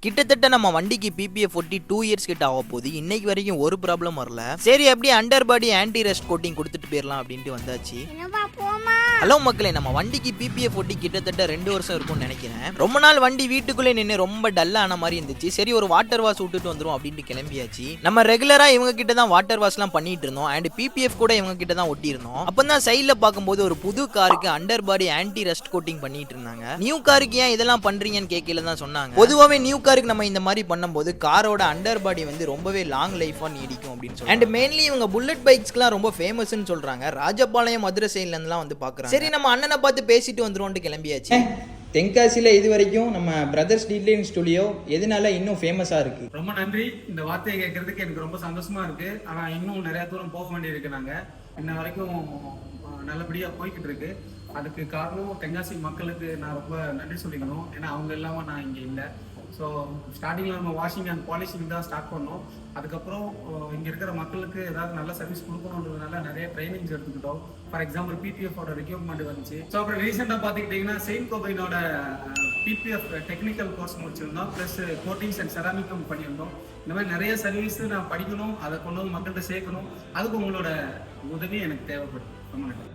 கிட்டத்தட்ட நம்ம வண்டிக்கு பிபிஎஃப் ஒட்டி 2 இயர்ஸ் கிட்ட ஆக போகுது. இன்னைக்கு வரைக்கும் ஒரு ப்ராப்ளம் வரல. சரி அப்படியே அண்டர் பாடி ஆன்டி ரஸ்ட் கோட்டிங் கொடுத்துட்டு போயிடலாம் அப்படின்ட்டு வந்தாச்சு. ஹலோ மக்களே, நம்ம வண்டிக்கு பிபிஎஃப் ஒட்டி கிட்டத்தட்ட 2 வருஷம் இருக்கும்னு நினைக்கிறேன். ரொம்ப நாள் வண்டி வீட்டுக்குள்ளே நின்று ரொம்ப டல்லா ஆன மாதிரி இருந்துச்சு. சரி ஒரு வாட்டர் வாஷ் விட்டுட்டு வந்துரும் அப்படின்ட்டு கிளம்பியாச்சு. நம்ம ரெகுலரா இவங்க கிட்ட தான் வாட்டர் வாஷ்லாம் பண்ணிட்டு இருந்தோம். அண்ட் பிபிஎஃப் கூட இவங்க கிட்ட தான் ஒட்டி இருந்தோம். அப்பதான் சைட்ல பார்க்கும்போது ஒரு புது காருக்கு அண்டர் பாடி ஆன்டி ரஸ்ட் கோட்டிங் பண்ணிட்டு இருந்தாங்க. நியூ காருக்கு ஏன் இதெல்லாம் பண்றீங்கன்னு கேட்கல தான் சொன்னாங்க. பொதுவாகவே நியூ காருக்கு நம்ம இந்த மாதிரி பண்ணும்போது காரோட அண்டர் பாடி வந்து ரொம்பவே லாங் லைஃபா நீடிக்கும் அப்படின்னு சொல்லி. அண்ட் மெயின்லி இவங்க புல்லட் பைக்ஸ்க்குலாம் ரொம்ப ஃபேமஸ்ன்னு சொல்றாங்க. ராஜபாளையம் மதுரை சைட்ல இருந்துலாம் வந்து பாக்குறாங்க. சரி நம்ம அண்ணனை பார்த்து பேசிட்டு வந்துருவோம்னு கிளம்பியாச்சு. தென்காசியில் இது வரைக்கும் நம்ம பிரதர்ஸ் டீடைலிங் ஸ்டுடியோ எதனால இன்னும் ஃபேமஸாக இருக்கு? ரொம்ப நன்றி. இந்த வார்த்தையை கேட்கறதுக்கு எனக்கு ரொம்ப சந்தோஷமா இருக்கு. ஆனால் இன்னும் நிறைய தூரம் போக வேண்டியிருக்கு. நாங்கள் இன்ன வரைக்கும் நல்லபடியாக போய்கிட்டு இருக்கு. அதுக்கு காரணம் தென்காசி மக்களுக்கு நான் ரொம்ப நன்றி சொல்லிக்கணும். ஏன்னா அவங்க இல்லாமல் நான் இங்கே இல்லை. ஸோ ஸ்டார்டிங்கில் நம்ம வாஷிங் அண்ட் பாலிஷிங் தான் ஸ்டார்ட் பண்ணோம். அதுக்கப்புறம் இங்கே இருக்கிற மக்களுக்கு ஏதாவது நல்ல சர்வீஸ் கொடுக்கணுன்றதுனால நிறைய ட்ரைனிங்ஸ் எடுத்துக்கிட்டோம். ஃபார் எக்ஸாம்பிள் பிபிஎஃபோட ரெக்யூப்மெண்ட் வந்துச்சு. ஸோ அப்புறம் ரீசெண்டாக பார்த்துக்கிட்டிங்கன்னா செயின்ட் கோபைனோட பிபிஎஃப் டெக்னிக்கல் கோர்ஸ் முடிச்சிருந்தோம். ப்ளஸ் கோட்டிங்ஸ் அண்ட் செராமிக்கும் பண்ணியிருந்தோம். இந்த மாதிரி நிறைய சர்வீஸ் நான் படிக்கணும், அதை கொண்டு வந்து மக்கள்கிட்ட சேர்க்கணும். அதுக்கு உங்களோட உதவி எனக்கு தேவைப்படும். ரொம்ப நன்றி.